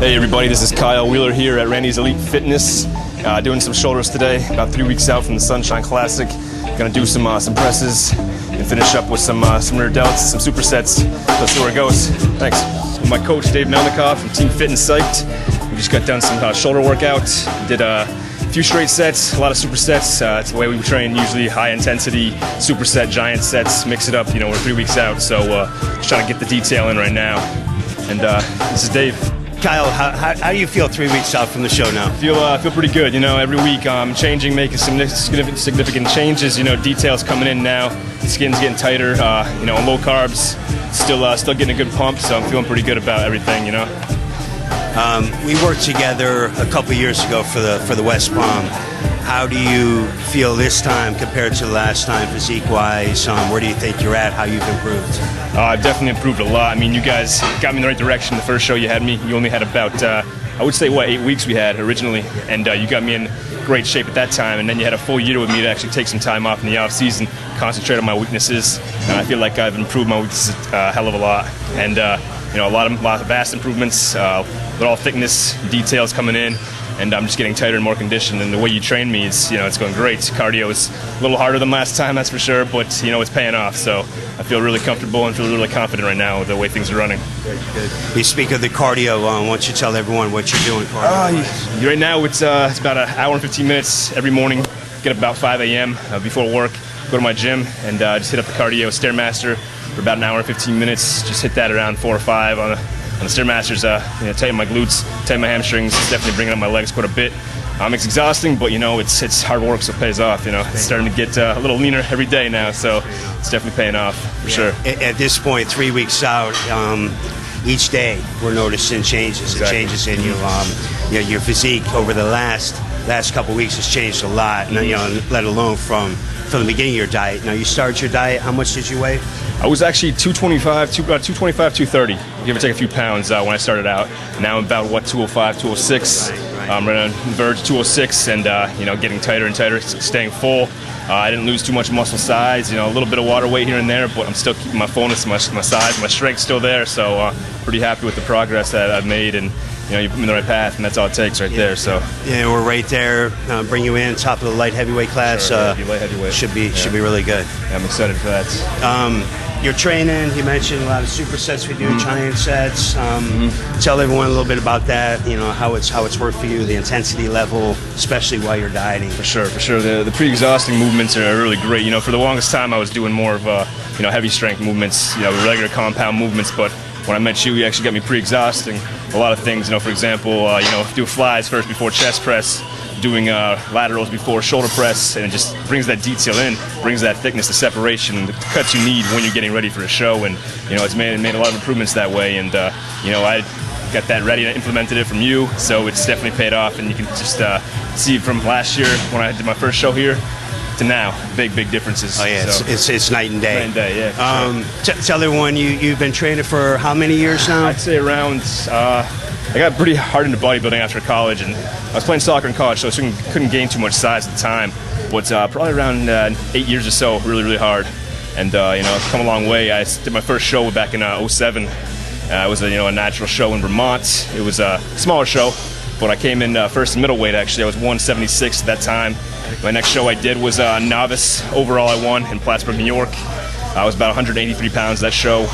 Hey everybody, this is Kyle Wheeler here at Randy's Elite Fitness, doing some shoulders today, about 3 weeks out from the Sunshine Classic. Gonna do some presses and finish up with some rear delts, some supersets. Let's see where it goes. Thanks. With my coach Dave Melnicoff from Team Fit and Psyched. We just got done some shoulder workout, did a few straight sets, a lot of supersets. It's the way we train, usually high intensity, superset, giant sets, mix it up. You know, we're 3 weeks out, so just trying to get the detail in right now. And this is Dave. Kyle, how do you feel 3 weeks out from the show now? Feel pretty good. You know, every week I'm changing, making some significant changes. You know, details coming in now. The skin's getting tighter. You know, low carbs. Still getting a good pump. So I'm feeling pretty good about everything. You know. We worked together a couple years ago for the West Palm. How do you feel this time compared to the last time, physique-wise? Where do you think you're at? How you've improved? I've definitely improved a lot. I mean, you guys got me in the right direction. The first show you had me, you only had about, I would say, 8 weeks we had originally, and you got me in great shape at that time. And then you had a full year with me to actually take some time off in the off season, concentrate on my weaknesses, and I feel like I've improved my weaknesses a hell of a lot. And you know, a lot of vast improvements, but all thickness details coming in. And I'm just getting tighter and more conditioned, and the way you train me is, you know, it's going great. Cardio is a little harder than last time, that's for sure, but, you know, it's paying off. So I feel really comfortable and feel really confident right now with the way things are running. Good. You speak of the cardio. Why don't you tell everyone what you're doing cardio? Right now it's about an hour and 15 minutes every morning. Get up about 5 a.m. Before work, go to my gym, and just hit up the cardio Stairmaster for about an hour and 15 minutes. Just hit that around 4 or 5 on the Stairmasters, you know, tighten my glutes, tighten my hamstrings. It's definitely bringing up my legs quite a bit. It's exhausting, but you know, it's hard work, so it pays off. You know, it's starting to get a little leaner every day now, so it's definitely paying off for sure. At this point, 3 weeks out, each day we're noticing changes. Exactly. Changes in you. You know, your physique over the last couple of weeks has changed a lot. And, you know, let alone from the beginning of your diet. Now, you started your diet. How much did you weigh? I was actually 225, 230, give or take a few pounds when I started out. Now I'm about, 205, 206. Right. I'm right on the verge of 206, and, you know, getting tighter and tighter, staying full. I didn't lose too much muscle size, you know, a little bit of water weight here and there, but I'm still keeping my fullness, my size, my strength still there, so pretty happy with the progress that I've made, and, you know, you put me in the right path, and that's all it takes right there. So yeah, we're right there. Bring you in, top of the light heavyweight class. Sure, light heavyweight. Should be really good. Yeah, I'm excited for that. You're training. You mentioned a lot of supersets we do, giant sets. Tell everyone a little bit about that. You know, how it's worked for you, the intensity level, especially while you're dieting. For sure. The pre-exhausting movements are really great. You know, for the longest time I was doing more of you know, heavy strength movements, you know, regular compound movements, but when I met you actually got me pre-exhausting a lot of things. You know, for example, you know, do flies first before chest press, doing laterals before shoulder press, and it just brings that detail in, brings that thickness, the separation, the cuts you need when you're getting ready for a show. And, you know, it's made a lot of improvements that way. And, you know, I got that ready and implemented it from you, so it's definitely paid off. And you can just see from last year when I did my first show here to now, big differences. Oh yeah, so it's night and day. Night and day, yeah. Sure. Tell everyone you've been training for how many years now? I'd say around. I got pretty hard into bodybuilding after college, and I was playing soccer in college, so I couldn't gain too much size at the time. But probably around 8 years or so, really hard. And you know, I've come a long way. I did my first show back in '07. It was a natural show in Vermont. It was a smaller show, but I came in first in middleweight. Actually, I was 176 at that time. My next show I did was novice. Overall, I won in Plattsburgh, New York. I was about 183 pounds that show.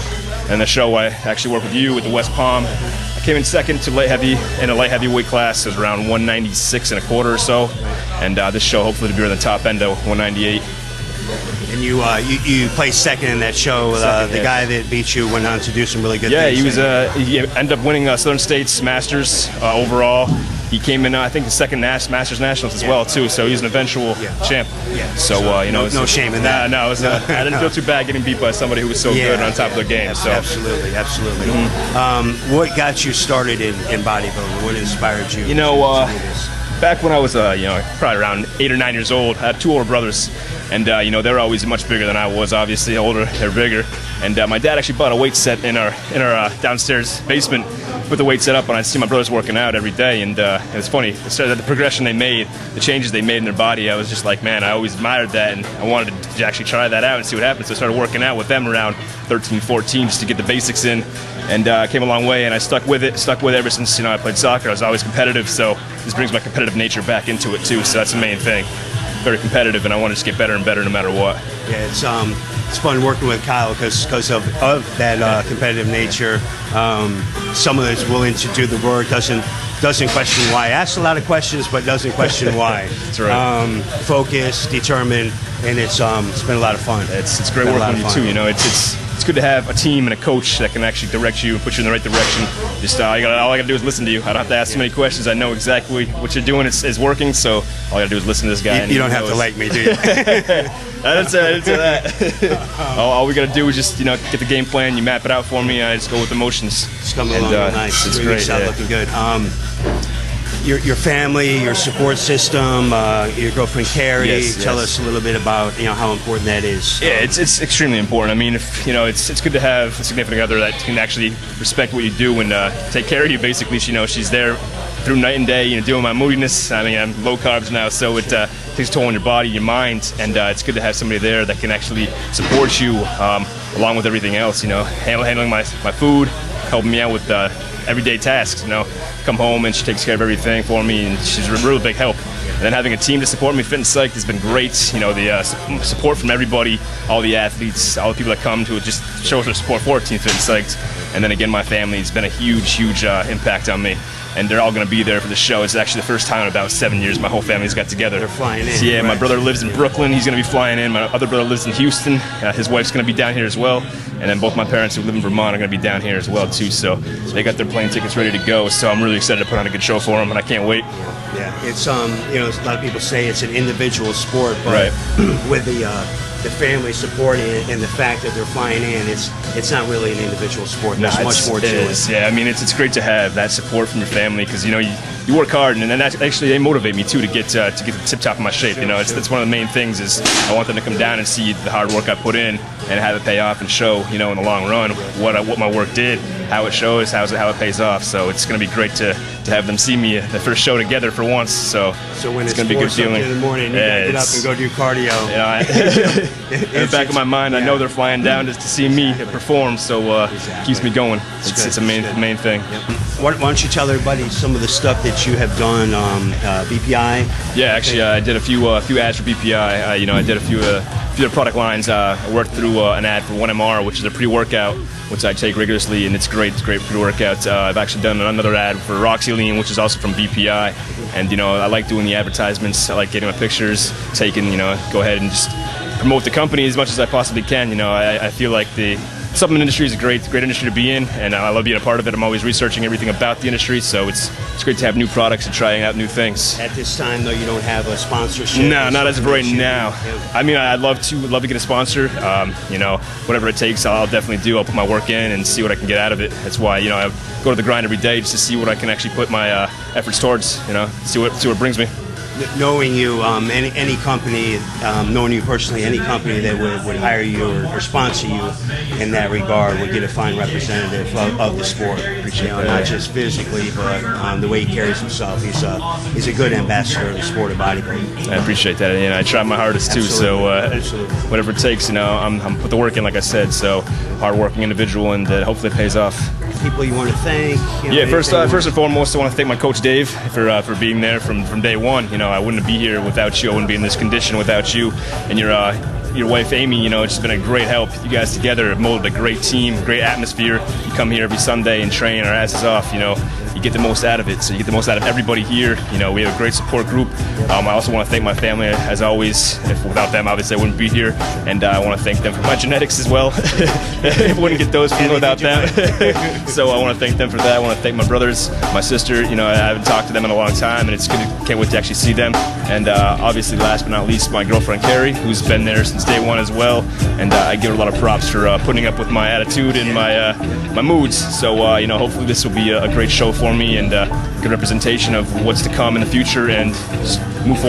And the show I actually worked with you with the West Palm. I came in second to light heavy in a light heavyweight class. It was around 196 and a quarter or so. And this show hopefully to be on the top end of 198. And you placed second in that show. The guy that beat you went on to do some really good things. Yeah, he ended up winning Southern States Masters overall. He came in, I think, the second Masters Nationals as well, too. So he's an eventual champ. Yeah. So you know, no shame in that. No, I didn't feel too bad getting beat by somebody who was so good and on top of their game. So absolutely. What got you started in bodybuilding? What inspired you? You know, back when I was, you know, probably around 8 or 9 years old, I had 2 older brothers, and you know, they're always much bigger than I was. Obviously, older, they're bigger. And my dad actually bought a weight set in our downstairs basement. Put the weight set up, and I'd see my brothers working out every day. And it's funny, the progression they made, the changes they made in their body. I was just like, man, I always admired that, and I wanted to actually try that out and see what happens. So I started working out with them around 13, 14, just to get the basics in. and came a long way, and I stuck with it ever since, I played soccer. I was always competitive, so this brings my competitive nature back into it too, so that's the main thing. Very competitive, and I want to just get better and better no matter what. Yeah, it's fun working with Kyle because of that competitive nature. Someone that's willing to do the work, doesn't question why. Asks a lot of questions, but doesn't question why. That's right. Focused, determined, and it's been a lot of fun. It's great working with you too. It's good to have a team and a coach that can actually direct you and put you in the right direction. Just all I gotta do is listen to you. I don't have to ask too many questions. I know exactly what you're doing is working, so all I gotta do is listen to this guy. You don't have to like me, do you? I didn't say that. All we gotta do is just get the game plan. You map it out for me, and I just go with emotions. It's coming along nice. It's great. Yeah. Looking good. Your family, your support system, your girlfriend Carrie. Yes, tell us a little bit about how important that is. Yeah, it's extremely important. I mean, if it's good to have a significant other that can actually respect what you do and take care of you. Basically, she's there through night and day, dealing with my moodiness. I mean, I'm low carbs now, so it takes a toll on your body, your mind, and it's good to have somebody there that can actually support you along with everything else. Handling my food, helping me out with everyday tasks. Come home and she takes care of everything for me, and she's a real big help. And then having a team to support me, Fit and Psyched, has been great. The support from everybody, all the athletes, all the people that come to just show us their support for Team Fit and Psyched. And then again, my family has been a huge impact on me. And they're all going to be there for the show. It's actually the first time in about 7 years my whole family's got together. They're flying in. So, yeah, right. My brother lives in Brooklyn. He's going to be flying in. My other brother lives in Houston. His wife's going to be down here as well. And then both my parents who live in Vermont are going to be down here as well too. So they got their plane tickets ready to go. So I'm really excited to put on a good show for them, and I can't wait. Yeah, it's a lot of people say it's an individual sport, but right. with the family support and the fact that they're flying in, it's not really an individual sport. There's much more to it. Yeah, I mean, it's great to have that support from your family because you work hard, and then actually they motivate me too to get to the tip top of my shape. That's one of the main things is I want them to come down and see the hard work I put in and have it pay off and show in the long run what my work did, how it shows, how it pays off. So it's going to be great to have them see me the first show together for once. So when it's going to be a good feeling. In the morning, you gotta get up and go do cardio. In the back of my mind, I know they're flying down just to see me perform, so it keeps me going. It's a main thing. Yep. Why don't you tell everybody some of the stuff that you have done BPI? Yeah, actually, I did a few ads for BPI. I did a few other product lines. I worked through an ad for 1MR, which is a pre-workout, which I take rigorously, and it's great. It's great pre-workout. I've actually done another ad for Roxyline, which is also from BPI, and I like doing the advertisements. I like getting my pictures taken. Go ahead and just promote the company as much as I possibly can. I feel like the supplement industry is a great industry to be in, and I love being a part of it. I'm always researching everything about the industry, so it's great to have new products and trying out new things. At this time, though, you don't have a sponsorship? No, not as of right now. I mean, I'd love to get a sponsor. Whatever it takes, I'll definitely do. I'll put my work in and see what I can get out of it. That's why, I go to the grind every day just to see what I can actually put my efforts towards, see what it brings me. Knowing you, any company, knowing you personally, any company that would hire you or sponsor you in that regard would get a fine representative of the sport. Not just physically, but the way he carries himself. He's a good ambassador of the sport of bodybuilding. I appreciate that. I try my hardest too. Absolutely. So whatever it takes, I'm put the work in, like I said. So hard-working individual, and hopefully it pays off. People you want to thank? First and foremost, I want to thank my coach Dave for being there from day one. I wouldn't be here without you. I wouldn't be in this condition without you. And your wife Amy, it's just been a great help. You guys together have molded a great team, great atmosphere. You come here every Sunday and train our asses off. You get the most out of it. So you get the most out of everybody here. We have a great support group. I also want to thank my family, as always. Without them, obviously, I wouldn't be here. And I want to thank them for my genetics as well. I wouldn't get those without them. So I want to thank them for that. I want to thank my brothers, my sister. I haven't talked to them in a long time, and it's good. Can't wait to actually see them. And obviously, last but not least, my girlfriend Carrie, who's been there since day one as well. And I give her a lot of props for putting up with my attitude and my moods. So hopefully this will be a great show for me and good representation of what's to come in the future, and just move forward.